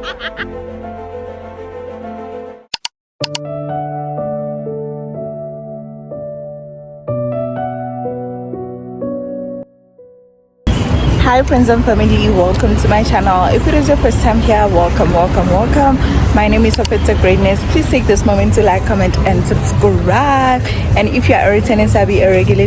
Hi friends and family, welcome to my channel. If it is your first time here, welcome. My name is Officer Greatness. Please take this moment to like, comment and subscribe. And if you are a returning Sabi, a regular,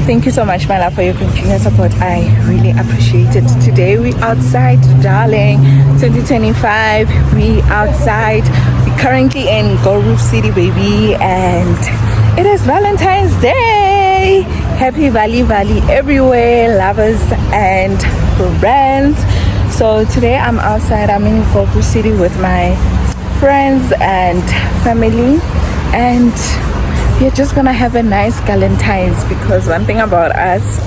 thank you so much my love for your continuous support. I really appreciate it. Today we outside, darling. 2025, we outside. We're currently in Reef City, baby, and it is Valentine's Day. Happy Valley everywhere, lovers and friends. So today I'm outside. I'm in Reef City with my friends and family, and we're just gonna have a nice Galentines, because one thing about us,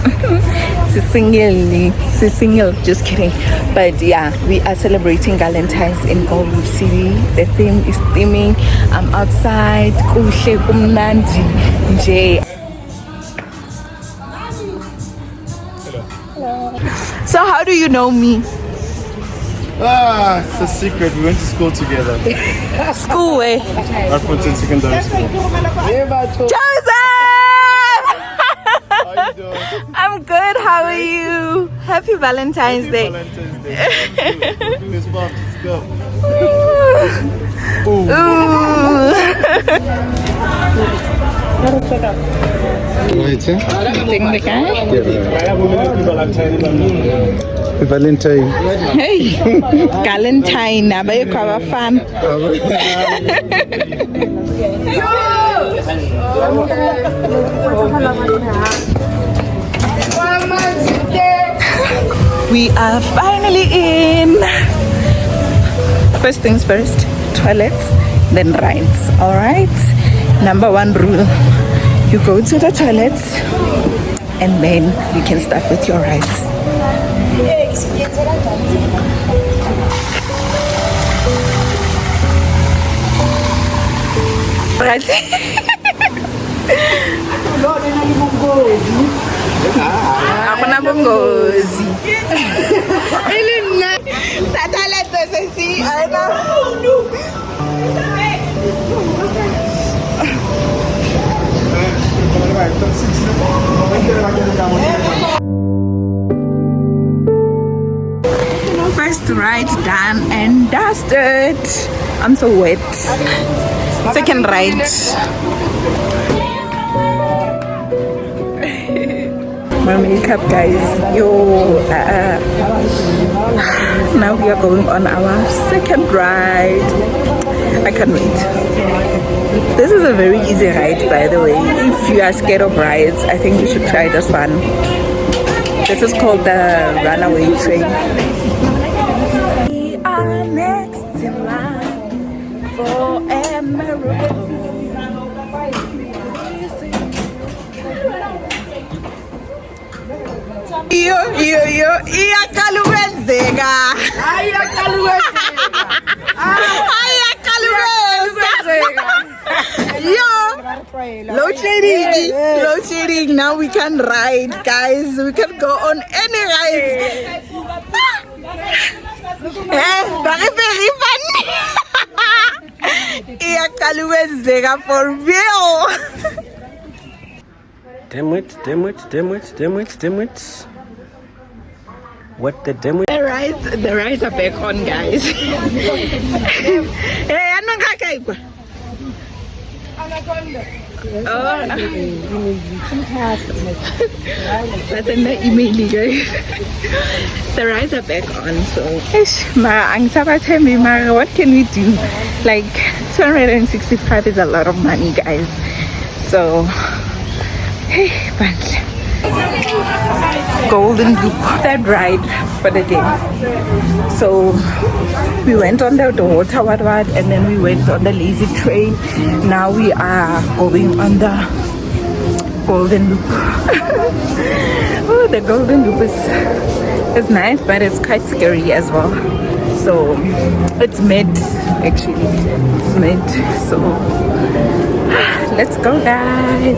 she's single, just kidding. But yeah, we are celebrating Galentines in Reef City. The theme is theming. I'm outside. Kuhle kumnandi nje. So how do you know me? It's a secret. We went to school together. School way. Alfonso Secondary School. Joseph! How you doing? I'm good. How are you? Happy Valentine's Day. Valentine's Day. Fist bump. Let's go. Ooh. Valentine. Hey, Galentine. Nabayo kwa fan. We are finally in. First things first, toilets, then rides. All right. Number one rule: you go to the toilets, and then you can start with your rides. Right. Ako na bongozi. Tatala to sa si ano. First ride done and dusted. I'm so wet. Second ride. My makeup, guys. Now we are going on our second ride. I can't wait. This is a very easy ride, by the way. If you are scared of rides, I think you should try this one. This is called the Runaway Train. We are next in line for a miracle. Iyakaluwezeka. Yo, load shedding. Now we can ride, guys. We can go on any ride. Very funny. Iyakaluwezeka for real. Damn it. What the damn it? The rides are back on, guys. Hey, anong kakaibwa? That's in the email, guys. The rides are back on, so what can we do? Like 265 is a lot of money, guys. So hey, but Golden Loop, third ride for the day. So we went on the water and then we went on the lazy train. Now we are going on the Golden Loop. Oh, the Golden Loop is nice, but it's quite scary as well. So it's mid, actually. It's mid. So let's go, guys.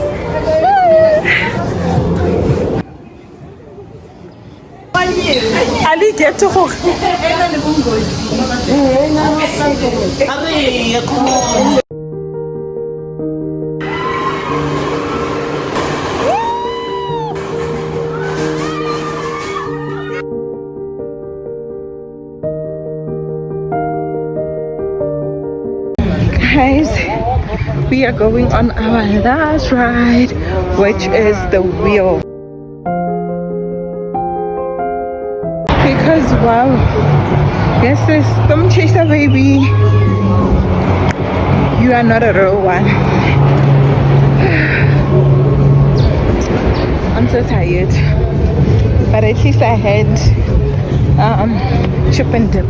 Ali Get to hook. Guys, we are going on our last ride, which is the wheel. Because wow, yes, this Storm Chaser baby, you are not a real one. I'm so tired, but at least I had chip and dip.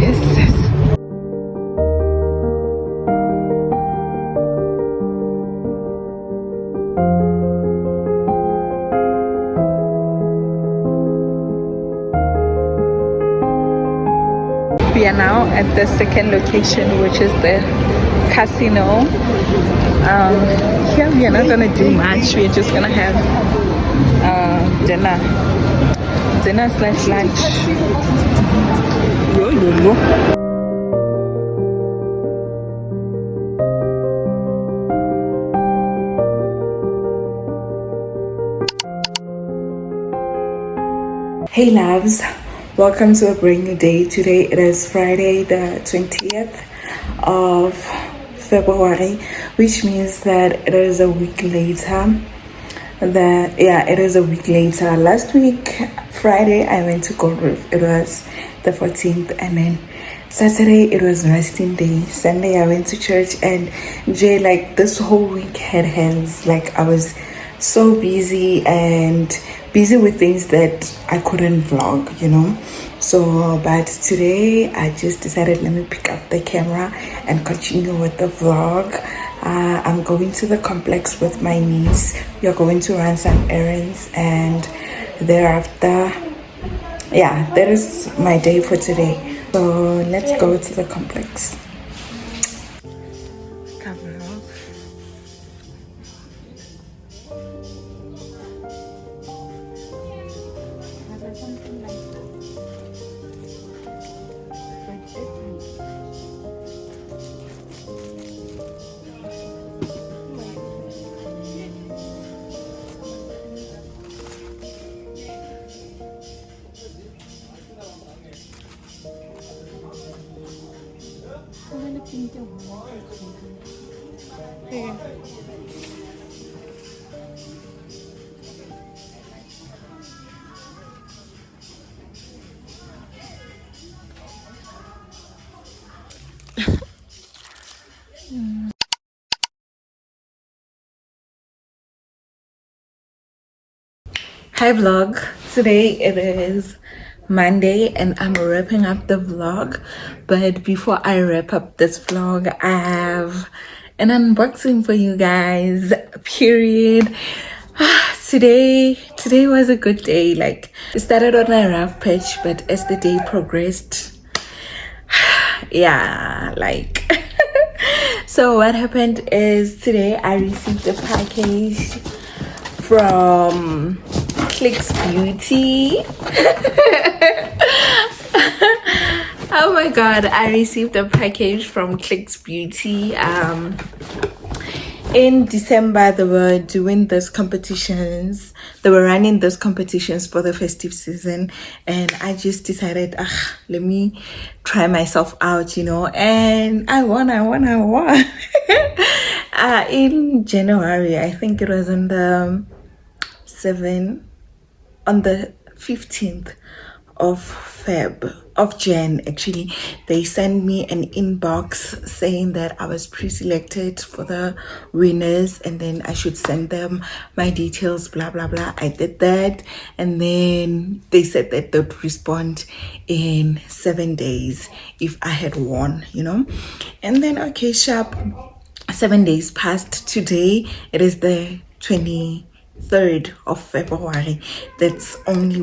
Yes. We are now at the second location, which is the casino. Here we are not gonna do much. We're just gonna have dinner slash lunch. Hey loves, welcome to a brand new day. Today it is Friday the 20th of February, which means that it is a week later. It is a week later. Last week Friday I went to Reef. It was the 14th, and then Saturday it was resting day. Sunday I went to church, and Jay, like, this whole week had hands. Like, I was so busy with things that I couldn't vlog, you know. So but today I just decided, let me pick up the camera and continue with the vlog. I'm going to the complex with my niece. We are going to run some errands, and thereafter, yeah, that is my day for today. So let's go to the complex. Hi vlog, today it is Monday and I'm wrapping up the vlog, but before I wrap up this vlog I have an unboxing for you guys, period. Today was a good day. Like, it started on a rough patch, but as the day progressed, yeah, like so what happened is today I received a package from Clicks Beauty. Oh my god, I received a package from Clicks Beauty. In December they were doing these competitions, they were running those competitions for the festive season, and I just decided, let me try myself out, you know, and I won. In January, I think it was on the 15th of Jan, actually, they sent me an inbox saying that I was pre-selected for the winners, and then I should send them my details, blah blah blah. I did that, and then they said that they'd respond in 7 days if I had won, you know. And then, okay, sharp, 7 days passed. Today it is the 23rd of February. That's only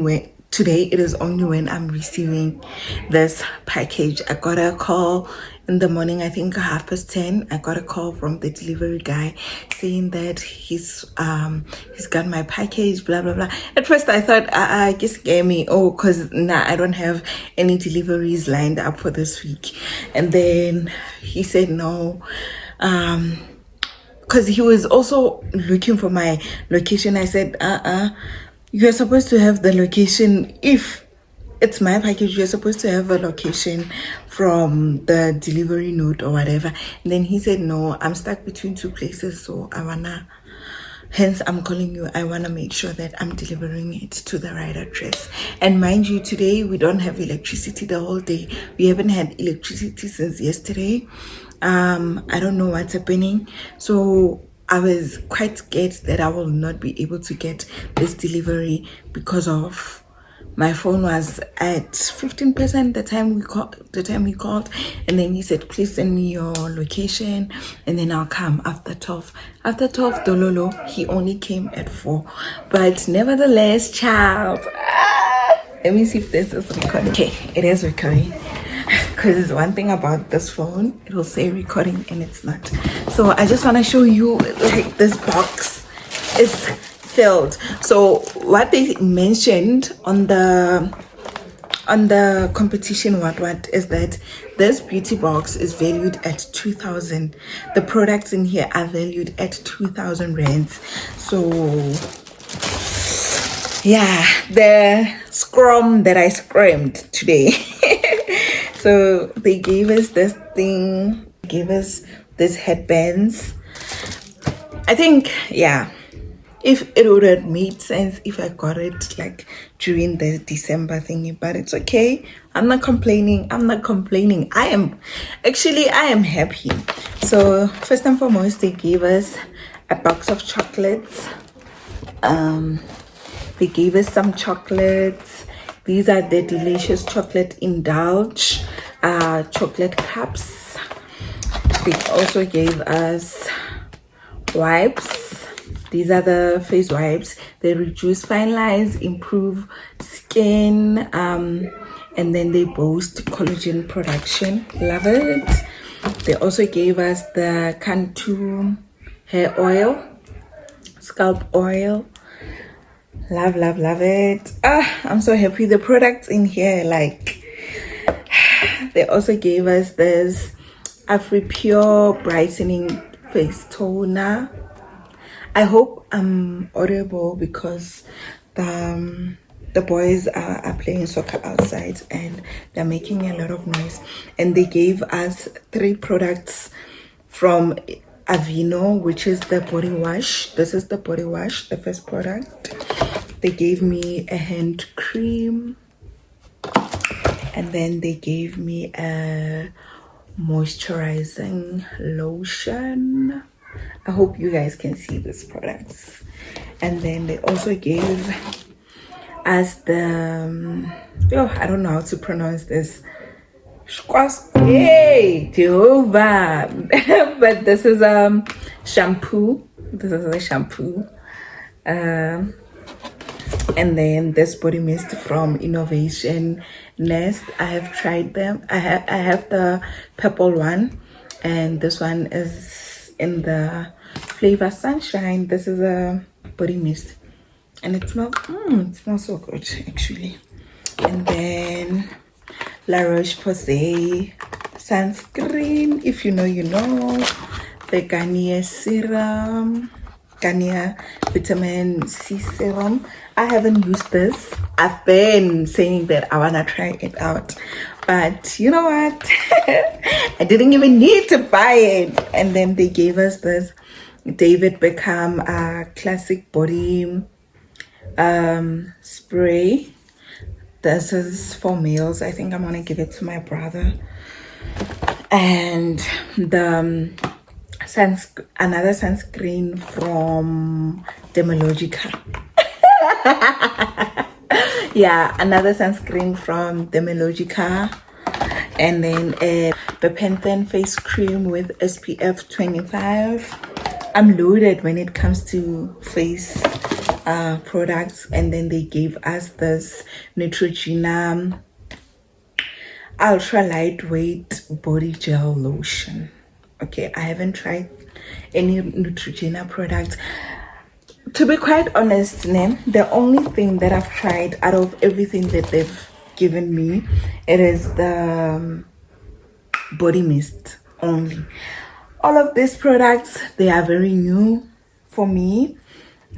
today it is only when I'm receiving this package. I got a call in the morning, I think 10:30. I got a call from the delivery guy saying that he's got my package, blah blah blah. At first I thought I just scared me, because I don't have any deliveries lined up for this week. And then he said no, because he was also looking for my location. I said you're supposed to have the location. If it's my package, you're supposed to have a location from the delivery note or whatever. And then he said no, I'm stuck between two places, so hence I'm calling you. I wanna make sure that I'm delivering it to the right address. And mind you, today we don't have electricity the whole day. We haven't had electricity since yesterday. I don't know what's happening, so I was quite scared that I will not be able to get this delivery because of my phone was at 15% the time we called. And then he said, please send me your location and then I'll come after 12. After 12 dololo, he only came at 4. But nevertheless, child, let me see if this is recording. Okay, it is recording. Because one thing about this phone, it will say recording and it's not. So I just want to show you, like, this box is filled. So what they mentioned on the competition what is that this beauty box is valued at 2,000. The products in here are valued at 2,000 rands. So yeah, the scrum that I scrammed today. So they gave us this thing, gave us these headbands. I think, yeah, if it would have made sense if I got it like during the December thingy, but it's okay. I'm not complaining. I am happy. So first and foremost, they gave us a box of chocolates. They gave us some chocolates. These are the delicious chocolate indulge chocolate cups. They also gave us wipes. These are the face wipes. They reduce fine lines, improve skin, and then they boost collagen production. Love it. They also gave us the Cantu hair oil, scalp oil. Love it. I'm so happy. The products in here, like, they also gave us this Afri Pure brightening face toner. I hope I'm audible because the boys are playing soccer outside and they're making a lot of noise. And they gave us 3 products from Aveeno, which is the body wash. This is the body wash, the first product. They gave me a hand cream, and then they gave me a moisturizing lotion. I hope you guys can see these products. And then they also gave us the I don't know how to pronounce this. Hey, Jehovah. But this is shampoo. This is a shampoo. And then this body mist from Innovation Nest. I have tried them. I have the purple one, and this one is in the flavor Sunshine. This is a body mist, and it smells so good actually. And then La Roche-Posay sunscreen. If you know, you know. The Garnier serum, Garnier vitamin C serum. I haven't used this. I've been saying that I wanna try it out, but you know what? I didn't even need to buy it. And then they gave us this David Beckham classic body spray. This is for males. I think I'm gonna give it to my brother. And the another sunscreen from Dermalogica. Yeah, another sunscreen from Dermalogica. And then a Bepanthen face cream with SPF 25. I'm loaded when it comes to face products, and then they gave us this Neutrogena ultra lightweight body gel lotion. Okay, I haven't tried any Neutrogena products. To be quite honest, the only thing that I've tried out of everything that they've given me, it is the body mist only. All of these products, they are very new for me,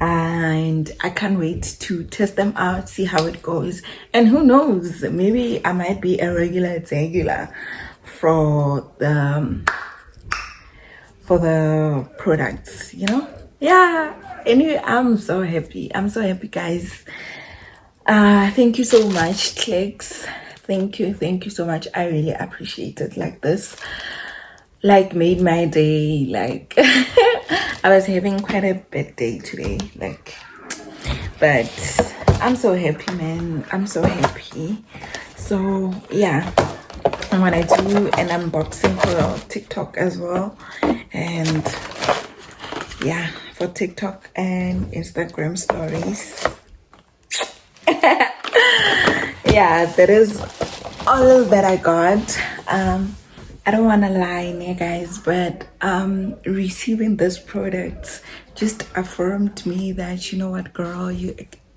and I can't wait to test them out, see how it goes. And who knows, maybe I might be a regular for the products, you know. Yeah, anyway, I'm so happy guys. Thank you so much, clicks. Thank you so much. I really appreciate it. Like this made my day. Like I was having quite a bad day today, but I'm so happy, man. I'm so happy. So yeah, I'm gonna do an unboxing for TikTok as well, and yeah, for TikTok and Instagram stories. Yeah, that is all that I got. I don't want to lie, guys, but receiving this product just affirmed me that, you know what, girl, you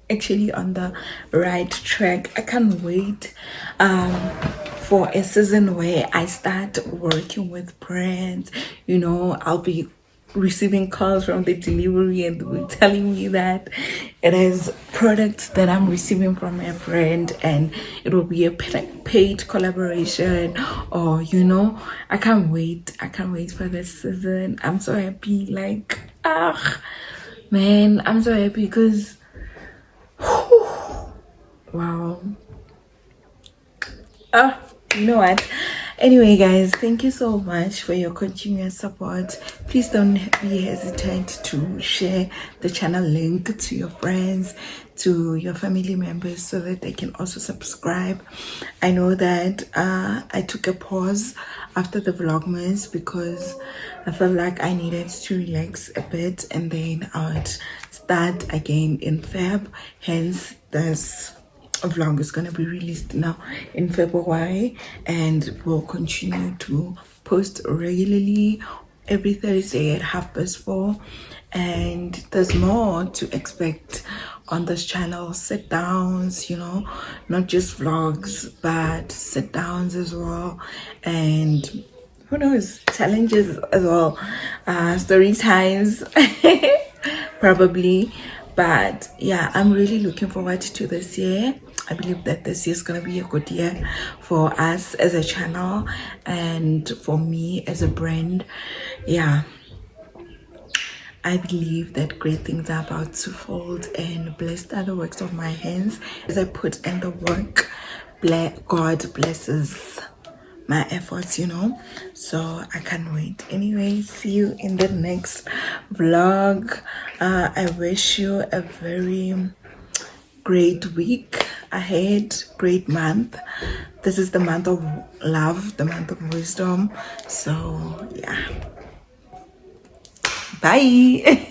actually on the right track. I can't wait for a season where I start working with brands. You know, I'll be receiving calls from the delivery and they're telling me that it is products that I'm receiving from a brand, and it will be a paid collaboration, or you know, I can't wait for this season. I'm so happy, like man, I'm so happy because wow. You know what, anyway guys, thank you so much for your continuous support. Please don't be hesitant to share the channel link to your friends, to your family members, so that they can also subscribe. I know that I took a pause after the vlogmas because I felt like I needed to relax a bit, and then I would start again in Feb. Hence this vlog is gonna be released now in February, and we'll continue to post regularly every Thursday at 4:30, and there's more to expect on this channel. Sit downs, you know, not just vlogs but sit downs as well, and who knows, challenges as well, story times probably. But yeah, I'm really looking forward to this year. I believe that this year is going to be a good year for us as a channel and for me as a brand. Yeah, I believe that great things are about to fold, and blessed are the works of my hands. As I put in the work, God blesses my efforts, you know. So I can't wait. Anyway, see you in the next vlog. I wish you a very great week ahead, great month. This is the month of love, the month of wisdom. So yeah, bye.